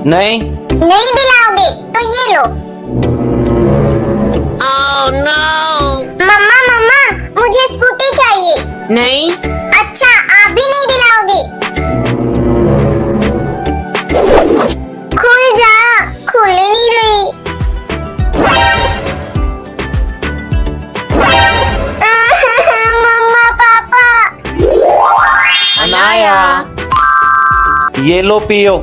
नहीं। नहीं दिलाओगे तो ये लो। Oh no! मम्मा मम्मा मुझे स्कूटी चाहिए। नहीं। अच्छा आप भी नहीं दिलाओगे। खुल जा, खुल नहीं रही। मम्मा पापा। अनाया। ये लो पियो।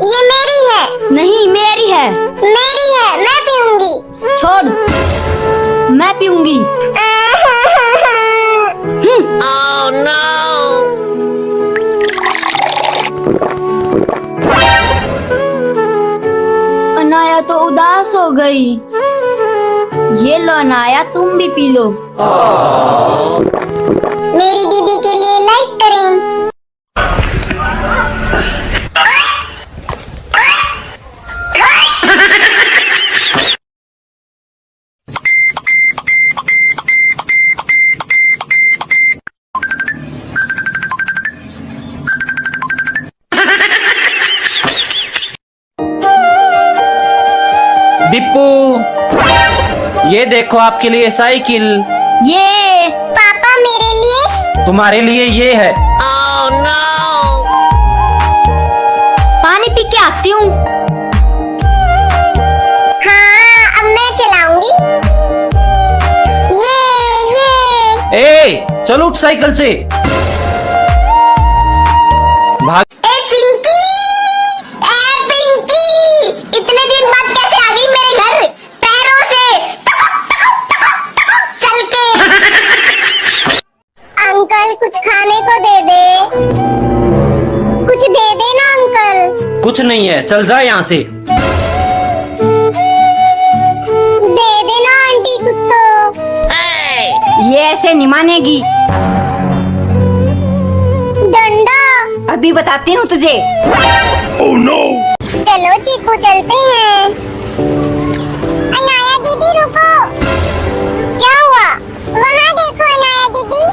ये मेरी है। नहीं मेरी है। मेरी है, मैं पीऊंगी। छोड़, मैं पीऊंगी। Oh no! अनाया तो उदास हो गई। ये लो अनाया, तुम भी पी लो। मेरी दीदी के लिए लाइक करें। दीपू, ये देखो आपके लिए साइकिल। ये पापा मेरे लिए। तुम्हारे लिए ये है। Oh no! पानी पी के आती हूँ। हाँ अब मैं चलाऊंगी। ये ए, चल उठ साइकिल से। भाग। ए पिंकी, ए पिंकी, इतने दिन बाद कैसे आ गई मेरे घर? पैरों से चल के। अंकल कुछ खाने को दे दे। कुछ दे दे ना अंकल। कुछ नहीं है, चल जा यहाँ से। दे दे ना आंटी कुछ तो। Hey! ये ऐसे नहीं मानेगी। डंडा। अभी बताती हूँ तुझे। चलो चीकू चलते हैं। अनाया दीदी रुको। क्या हुआ? वहाँ देखो अनाया दीदी।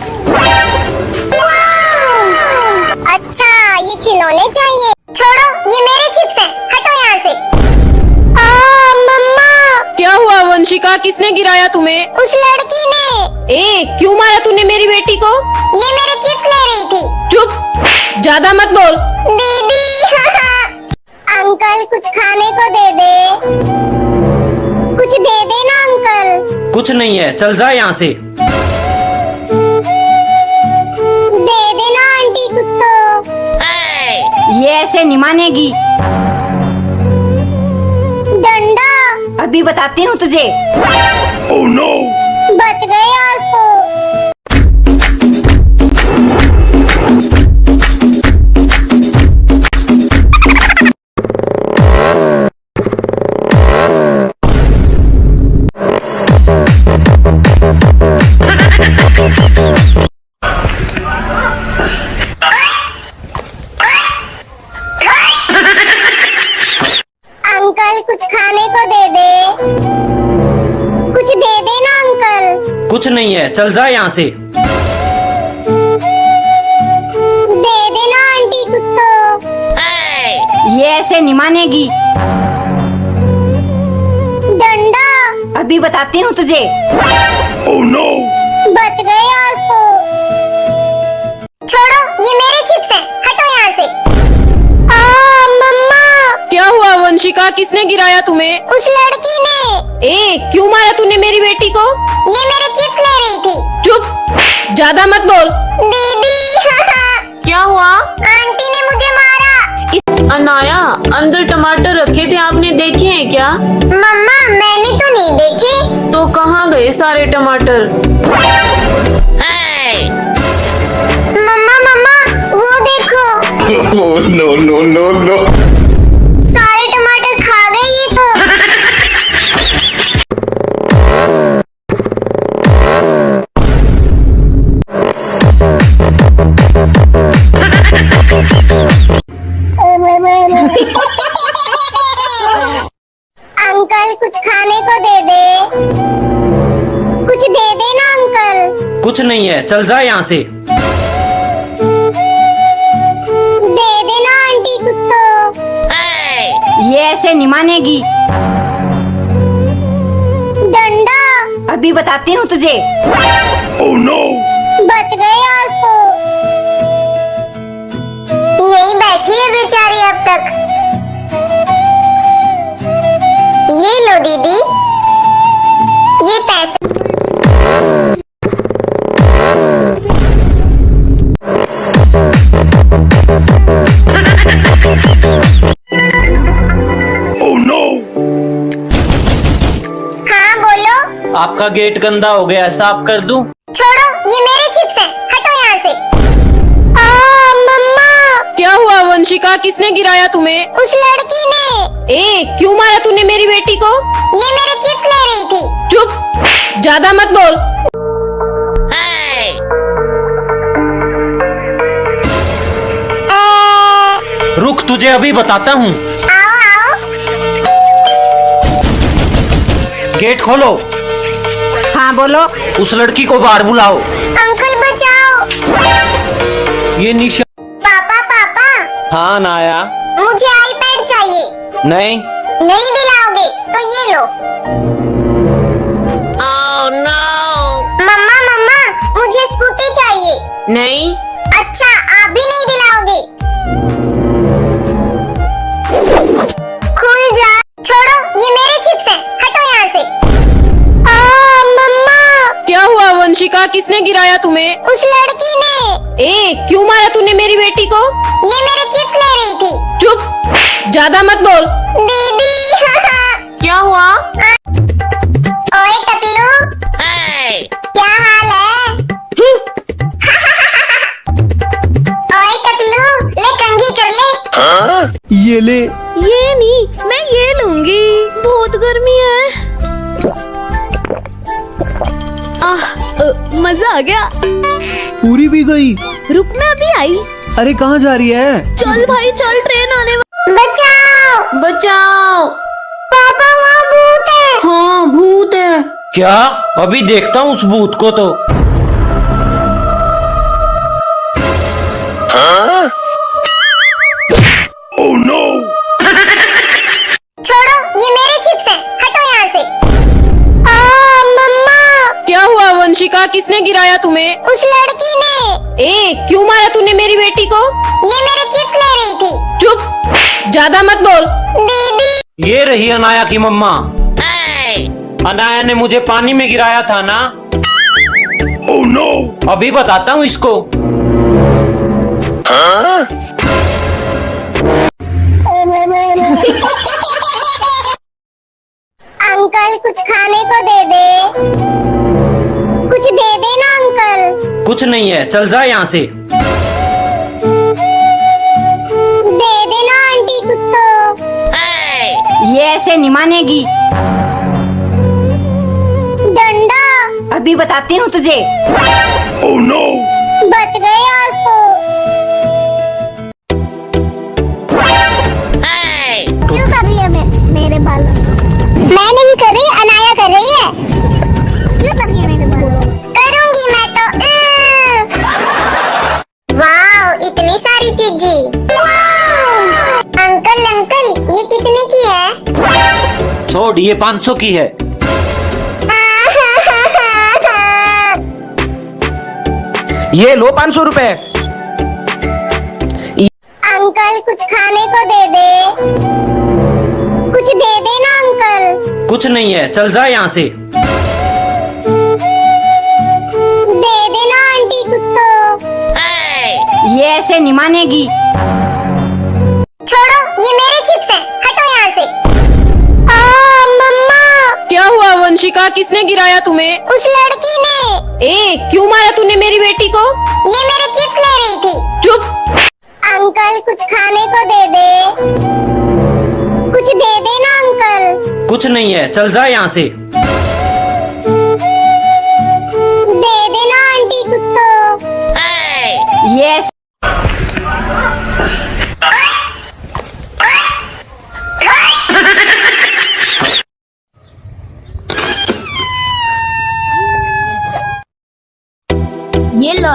अच्छा ये खिलौने चाहिए। छोड़ो ये मेरे चिप्स हैं, हटो यहाँ से। मम्मा। क्या हुआ वंशिका, किसने गिराया तुम्हें? उस लड़की ने। क्यों मारा तूने मेरी बेटी को? ये मेरे चिप्स ले रही थी। चुप, ज्यादा मत बोल। दीदी। अंकल कुछ खाने को दे दे। कुछ दे दे ना अंकल। कुछ नहीं है, चल जा यहाँ से। दे दे ना आंटी कुछ तो। Hey! ये ऐसे नहीं मानेगी। डंडा। अभी बताती हूँ तुझे। बच गए आज तो। अंकल कुछ खाने को दे दे। कुछ दे दे ना अंकल। कुछ नहीं है, चल जा यहाँ से। दे दे ना आंटी कुछ तो। Hey! ये ऐसे नहीं मानेगी। डंडा। अभी बताती हूँ तुझे। बच गए आज तो। छोड़ो ये मेरे चिप्स हैं, हटो यहाँ से। मम्मा। क्या हुआ वंशिका, किसने गिराया तुम्हें? उस लड़की ने। क्यों मारा तूने मेरी बेटी को? ये मेरे चिप्स ले रही थी। चुप, ज्यादा मत बोल। दीदी। क्या हुआ? आंटी ने मुझे मारा। अनाया, अंदर टमाटर रखे थे, आपने देखे हैं क्या? मम्मा मैंने तो नहीं देखे। तो कहाँ गए सारे टमाटर? Hey! मम्मा मम्मा वो देखो। Oh, no, no, no, no. सारे टमाटर खा गए ये तो। चल जा यहाँ से। दे देना आंटी कुछ तो। ये ऐसे नहीं मानेगी। डंडा। अभी बताती हूँ तुझे। बच गए आज तो। यही बैठी है बेचारी अब तक। ये लो दीदी, ये पैसे। हाँ बोलो। आपका गेट गंदा हो गया, साफ कर दूं? छोड़ो, ये मेरे चिप्स हैं, हटो यहाँ से। मम्मा। क्या हुआ वंशिका, किसने गिराया तुम्हें? उस लड़की ने। क्यों मारा तूने मेरी बेटी को? ये मेरे चिप्स ले रही थी। चुप, ज्यादा मत बोल। रुक, तुझे अभी बताता हूँ। आओ आओ। गेट खोलो। हाँ बोलो। उस लड़की को बाहर बुलाओ। अंकल बचाओ। ये निशा। पापा पापा। हाँ नाया। मुझे आईपैड चाहिए। नहीं। नहीं दिलाओगे तो ये लो। मम्मा मम्मा, मुझे स्कूटी चाहिए। नहीं। अच्छा, आप भी नहीं दिलाओगे? खुल जा। छोड़ो, ये मेरे चिप्स हैं, हटो यहाँ से। मम्मा। क्या हुआ वंशिका, किसने गिराया तुम्हें? उस लड़की ने। क्यों मारा तूने मेरी बेटी को? ये मेरे चिप्स ले रही थी। चुप, ज्यादा मत बोल। दीदी। क्या हुआ? ओए टकलू, क्या हाल है? ओए टकलू, ले कंघी कर ले। ये ले। ये नहीं, मैं ये लूंगी, बहुत गर्मी है। मजा आ गया। पूरी भी गई। रुक, मैं अभी आई। अरे कहाँ जा रही है? चल भाई चल, ट्रेन आने बचाओ। बचाओ। पापा, वहाँ भूत है। हाँ भूत है। क्या? अभी देखता हूँ उस भूत को तो। छोड़ो, ये मेरे चिप्स हैं, हटो यहाँ से। मम्मा। क्या हुआ वंशिका, किसने गिराया तुम्हें? उस लड़की ने। क्यों मारा तूने मेरी बेटी को? ये मेरे चिप्स ले रही थी। चुप, ज्यादा मत बोल। दीदी। ये रही अनाया की मम्मा। अनाया ने मुझे पानी में गिराया था ना। अभी बताता हूँ इसको। अंकल कुछ खाने को दे दे। कुछ दे देना अंकल। कुछ नहीं है, चल जा यहाँ से। दे देना आंटी कुछ तो। ये ऐसे नहीं मानेगी। डंडा। अभी बताती हूँ तुझे। बच गए आज तो। क्यों कर रही है मेरे बालों को? मैं नहीं कर रही, अनाया कर रही है। क्यों कर रही है मेरे बालों को? करूंगी मैं तो। वाह, इतनी सारी चीजें। अंकल अंकल, ये कितने की है? छोड़, ये 500 की है। ये लो 500 रुपए। अंकल कुछ खाने को दे दे। कुछ दे देना अंकल। कुछ नहीं है, चल जा यहाँ से। दे देना आंटी कुछ तो। ये ऐसे नहीं मानेगी। छोड़ो, ये मेरे चिप्स हैं, हटो यहाँ से। मम्मा। क्या हुआ वंशिका, किसने गिराया तुम्हें? उस लड़की ने। क्यों मारा तूने मेरी बेटी को? ये मेरे चिप्स ले रही थी। चुप। अंकल कुछ खाने को दे दे। कुछ दे देना अंकल। कुछ नहीं है, चल जा यहाँ से। दे देना आंटी कुछ तो। ये ऐसे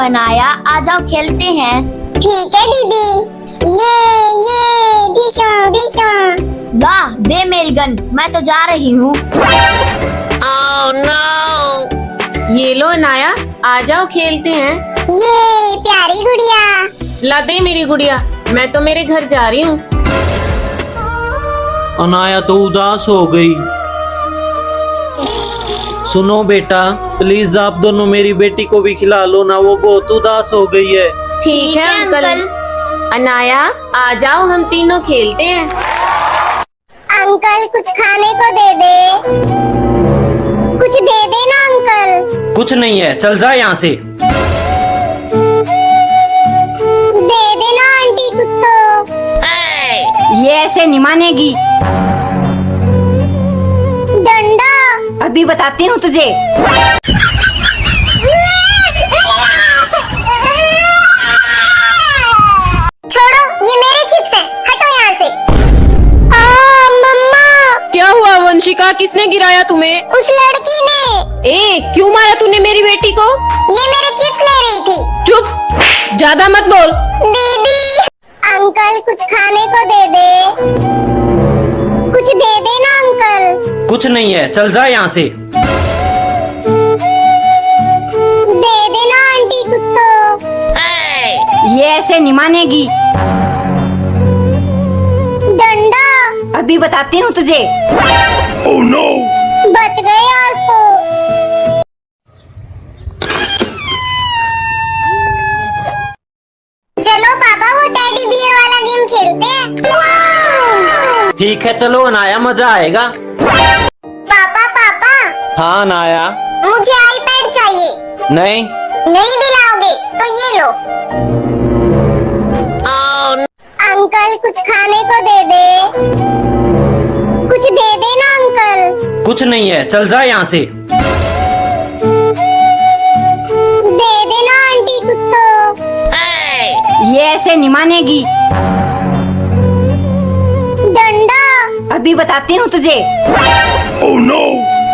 अनाया, आ जाओ खेलते हैं। ठीक है दीदी। ये ढिशुम ढिशुम। ला दे मेरी गन, मैं तो जा रही हूँ। ये लो अनाया, आ जाओ खेलते हैं। ये प्यारी गुड़िया। ला दे मेरी गुड़िया, मैं तो मेरे घर जा रही हूँ। अनाया तो उदास हो गई। सुनो बेटा, प्लीज आप दोनों मेरी बेटी को भी खिला लो ना, वो बहुत उदास हो गई है। ठीक है अंकल। अनाया आ जाओ, हम तीनों खेलते हैं। अंकल कुछ खाने को दे दे, कुछ दे देना अंकल। कुछ नहीं है, चल जा यहाँ से। दे देना आंटी कुछ तो। ये ऐसे नहीं मानेगी। डंडा। अभी बताती हूँ तुझे। छोड़ो, ये मेरे चिप्स हैं, हटो यहाँ से। मम्मा। क्या हुआ वंशिका, किसने गिराया तुम्हें? उस लड़की ने। क्यों मारा तूने मेरी बेटी को? ये मेरे चिप्स ले रही थी। चुप, ज्यादा मत बोल। दीदी। अंकल कुछ खाने को दे दे, कुछ दे देना अंकल। कुछ नहीं है, चल जा यहाँ से। दे देना आंटी कुछ तो। ये ऐसे नहीं मानेगी। डंडा। अभी बताती हूँ तुझे। बच गए आज तो। चलो पापा, वो टेडी बियर वाला गेम खेलते हैं। ठीक है चलो अनाया, मजा आएगा। पापा पापा, हाँ अनाया। मुझे आईपैड चाहिए। नहीं। नहीं दिलाओगे तो ये लो। अंकल कुछ खाने को दे दे, कुछ दे देना अंकल। कुछ नहीं है, चल जा यहाँ से। दे देना आंटी कुछ तो। ये ऐसे नहीं मानेगी। डंडा। अभी बताती हूँ तुझे।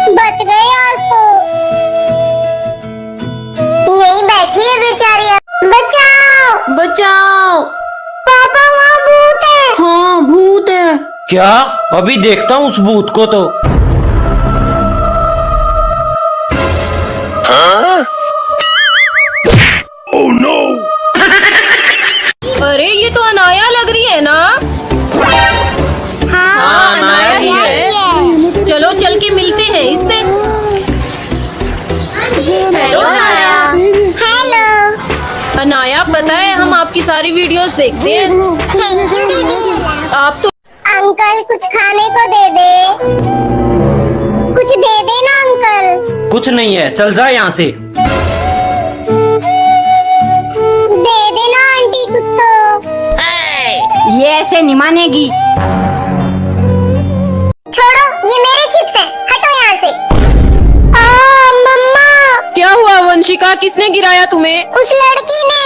बच गए आज तो। यही बैठी है बेचारी। बचाओ बचाओ। पापा, वहाँ भूत है। हाँ भूत है। क्या? अभी देखता हूँ उस भूत को तो। अरे ये तो अनाया लग रही है ना? हाँ, अनाया ही है। चलो चल के मिलते हैं इससे। हेलो अनाया। हेलो। अनाया पता है, हम आपकी सारी वीडियोस देखते हैं। थैंक यू दीदी। आप तो अंकल कुछ खाने को दे दे, कुछ दे देना अंकल। कुछ नहीं है, चल जा यहाँ से। दे देना आंटी कुछ तो। ये ऐसे नहीं मानेगी। छोड़ो, ये मेरे चिप्स हैं, हटो यहाँ से। मम्मा। क्या हुआ वंशिका, किसने गिराया तुम्हें? उस लड़की ने।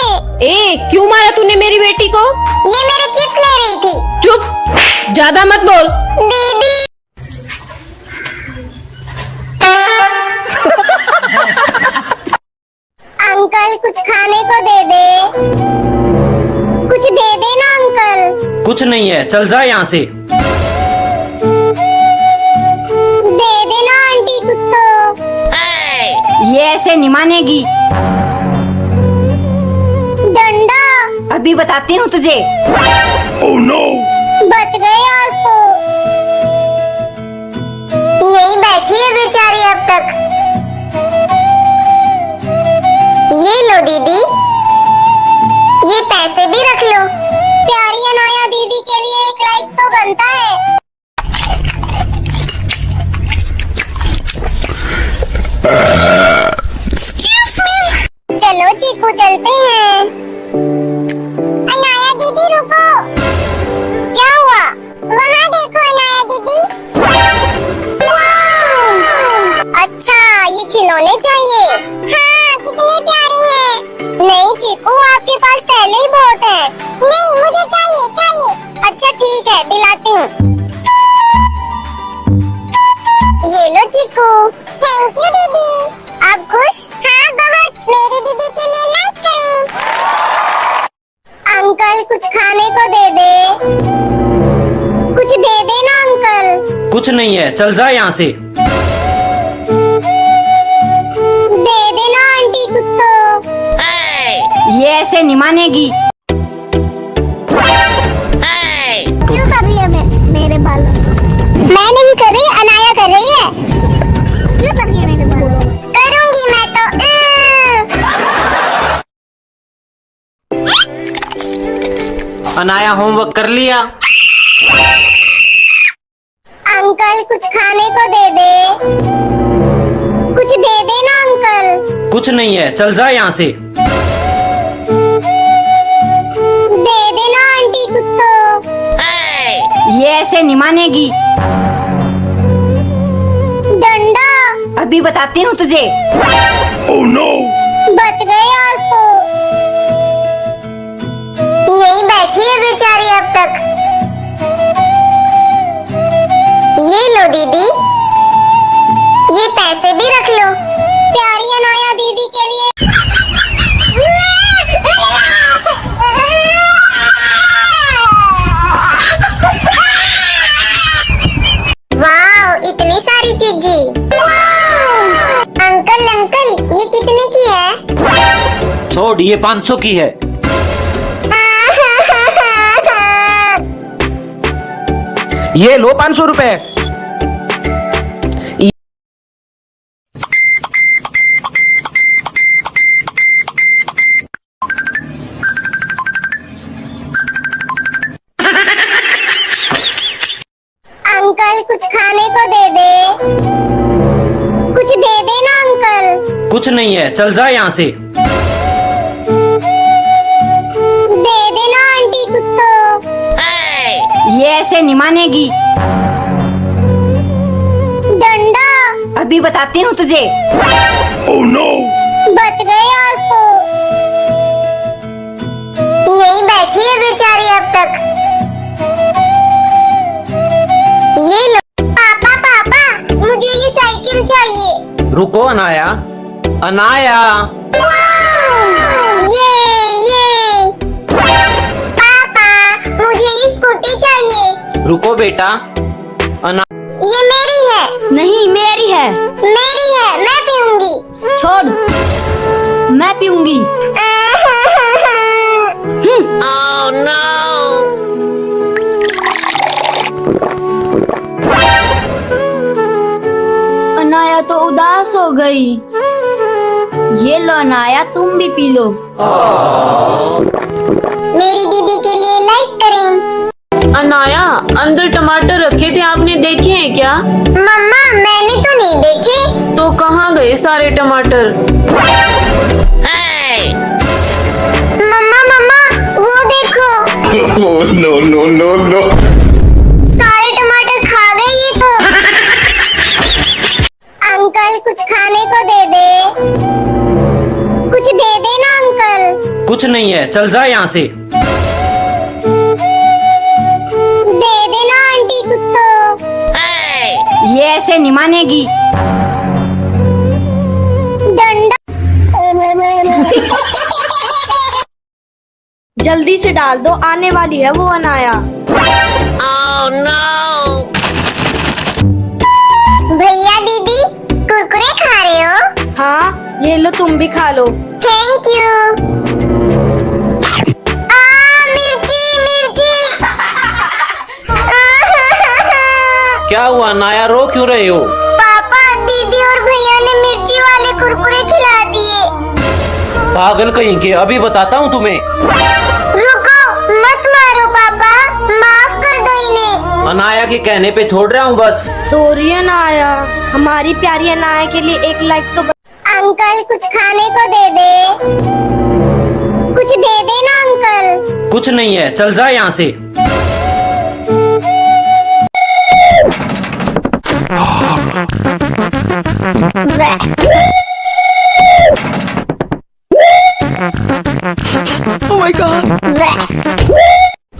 क्यों मारा तूने मेरी बेटी को? ये मेरे चिप्स ले रही थी। चुप, ज्यादा मत बोल। दीदी। अंकल कुछ खाने को दे दे, कुछ दे देना अंकल। कुछ नहीं है, चल जा यहाँ से। दे देना आंटी कुछ तो। ये ऐसे नहीं मानेगी। डंडा। अभी बताती हूँ तुझे। बच गए आज तो। यही बैठी है बेचारी अब तक। ये लो दीदी, ये पैसे भी रख लो। प्यारी अनाया दीदी के लिए एक लाइक तो बनता है। चलो चीकू चलते हैं। अनाया दीदी रुको। क्या हुआ? वहाँ देखो अनाया दीदी। अच्छा, ये खिलौने चाहिए। हाँ, कितने प्यारे हैं। नहीं चीकू, आपके पास पहले ही बहुत है। नहीं, मुझे चाहिए चाहिए। अच्छा ठीक है, दिलाती हूँ। ये लो चीकू। थैंक यू दीदी। आप खुश? हाँ बहुत। मेरी दीदी के लिए लाइक करें। खाने को दे दे। कुछ दे देना अंकल। कुछ नहीं है, चल जा यहाँ से। दे देना आंटी कुछ तो। ये ऐसे नहीं मानेगी। क्यों कर रही है मेरे बालों को? मैं नहीं कर रही, अनाया कर रही है। क्यों कर रही है मेरे बालों को? करूंगी मैं तो। अनाया होमवर्क कर लिया? अंकल कुछ खाने को दे दे। कुछ दे देना अंकल। कुछ नहीं है, चल जा यहाँ से। दे देना आंटी कुछ तो। ये ऐसे नहीं मानेगी। डंडा। अभी बताती हूँ तुझे। बच गए आज तो। यही बैठी है बेचारी अब तक। ये लो दीदी, ये पैसे भी रख लो। प्यारी अनाया दीदी के लिए। वाह, इतनी सारी चीजें। अंकल अंकल, ये कितने की है? छोड़, ये 500 की है। ये लो 500 रुपए। अंकल कुछ खाने को दे दे। कुछ दे देना अंकल। कुछ नहीं है, चल जा यहाँ से। दे देना आंटी कुछ तो। ये ऐसे नहीं मानेगी। डंडा। अभी बताती हूँ तुझे। बच गए आज तो। यही बैठी है बेचारी अब तक। ये लो। पापा पापा, मुझे ये साइकिल चाहिए। रुको अनाया। अनाया, ये पापा, मुझे ये स्कूटी चाहिए। रुको बेटा। ये मेरी है। नहीं, मेरी है। मेरी है, मैं पीऊंगी। छोड़, मैं पीऊंगी। अनाया तो उदास हो गई। ये लो अनाया, तुम भी पी लो। मेरी दीदी के लिए लाइक करें। अनाया, अंदर टमाटर रखे थे, आपने देखे हैं क्या? मम्मा, मैंने तो नहीं देखे। तो कहाँ गए सारे टमाटर? मम्मा मम्मा, वो देखो। Oh, no, no, no, no. सारे टमाटर खा गए ये तो। अंकल कुछ खाने को दे दे। कुछ दे देना अंकल। कुछ नहीं है, चल जा यहाँ से। दे देना आंटी कुछ तो। ये ऐसे नहीं मानेगी। डंडा। जल्दी से डाल दो, आने वाली है वो अनाया। भैया दीदी, कुरकुरे खा रहे हो? हाँ, ये लो, तुम भी खा लो। Thank you. मिर्ची मिर्ची। क्या हुआ अनाया, रो क्यों रहे हो? पापा, दीदी और भैया ने मिर्ची वाले कुरकुरे खिला दिए। पागल कहीं के, अभी बताता हूँ तुम्हें। रुको, मत मारो पापा, माफ कर दो इन्हें। अनाया के कहने पे छोड़ रहा हूँ बस। सॉरी अनाया, हमारी प्यारी अनाया के लिए एक लाइक तो। अंकल कुछ खाने को दे दे। कुछ दे देना अंकल। कुछ नहीं है, चल जा यहाँ से। Oh my God.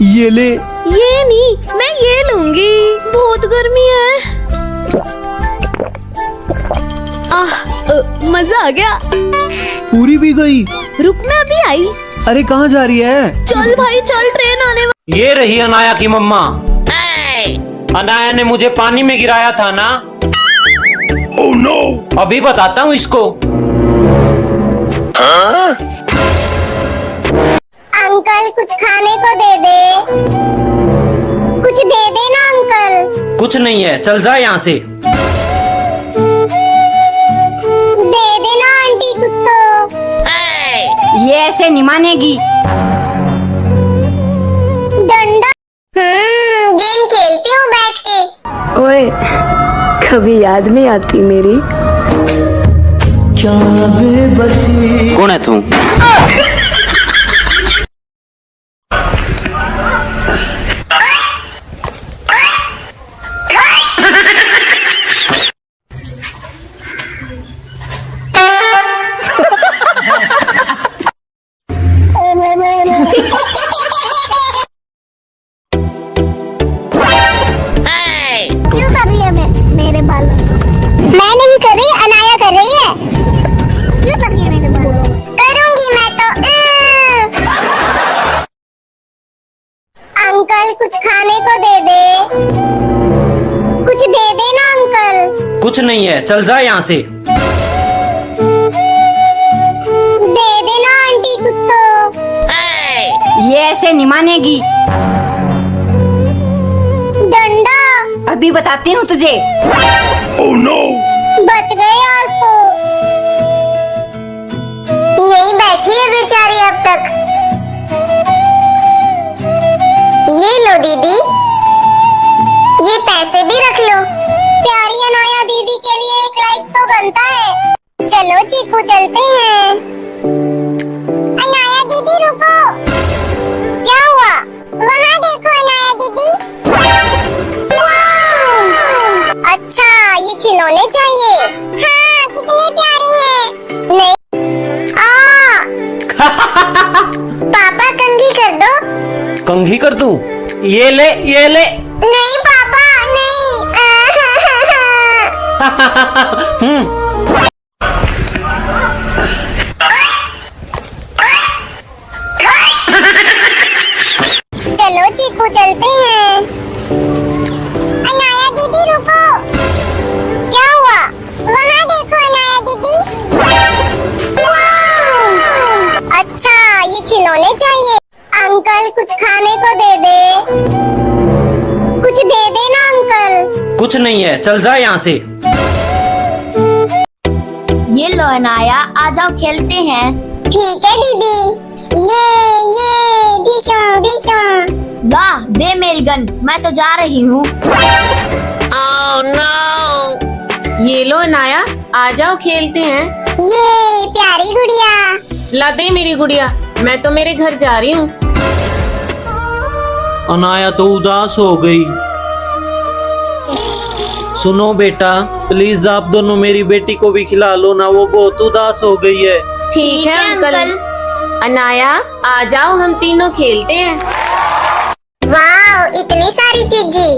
ये ले। ये नहीं, मैं ये लूंगी, बहुत गर्मी है। मजा आ गया। पूरी भी गई। रुक, मैं अभी आई। अरे कहाँ जा रही है? चल भाई चल, ट्रेन आने वाली। ये रही अनाया की मम्मा। अनाया ने मुझे पानी में गिराया था ना। Oh no! अभी बताता हूँ इसको। अंकल कुछ खाने को दे दे, कुछ दे दे ना अंकल। कुछ नहीं है, चल जा यहाँ से। दे दे ना आंटी कुछ तो। ये ऐसे नहीं मानेगी। डंडा। गेम खेलती हूँ बैठ के। ओए, कभी याद नहीं आती मेरी? कौन है तू? क्यों कर रही है मेरे बालों को? मैं नहीं कर रही, अनाया कर रही है। क्यों कर रही है मेरे बालों को? करूंगी मैं तो। अंकल कुछ खाने को दे दे, कुछ दे दे ना अंकल। कुछ नहीं है, चल जा यहाँ से। दे दे ना आंटी कुछ तो। ये ऐसे नहीं मानेगी। डंडा। अभी बताती हूँ तुझे। Oh no! बच गए आज तो। यही बैठी है बेचारी अब तक। ये लो दीदी, ये पैसे भी रख लो। प्यारी अनाया दीदी के लिए एक लाइक तो बनता है। चलो चीकू चलते हैं। अनाया दीदी रुको। क्या हुआ? वहाँ देखो अनाया दीदी। अच्छा ये खिलौने चाहिए। हाँ कितने प्यारे हैं। नहीं पापा कंघी कर दो। कंघी कर दूं? ये ले, ये ले। नहीं पापा नहीं। चलो चीकू चलते हैं। अनाया दीदी रुको। क्या हुआ? वहाँ देखो अनाया दीदी। अच्छा ये खिलौने चाहिए। अंकल कुछ खाने को दे दे, कुछ दे दे ना अंकल। कुछ नहीं है, चल जा यहाँ से। ये लो अनाया, आ जाओ खेलते हैं। ठीक है दीदी। ये ढिशुम ढिशुम। ला दे मेरी गन, मैं तो जा रही हूँ। ये लो अनाया, आ जाओ खेलते हैं। ये प्यारी गुड़िया। ला दे मेरी गुड़िया, मैं तो मेरे घर जा रही हूँ। अनाया तो उदास हो गई। सुनो बेटा, प्लीज आप दोनों मेरी बेटी को भी खिला लो ना, वो बहुत उदास हो गई है। ठीक है अंकल। अनाया आ जाओ, हम तीनों खेलते हैं। वाह इतनी सारी चीजें।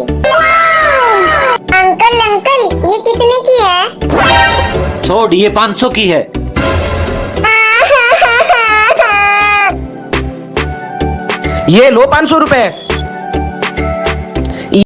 अंकल अंकल ये कितने की है? छोड़, ये 500 की है। ये लो 500 रुपए।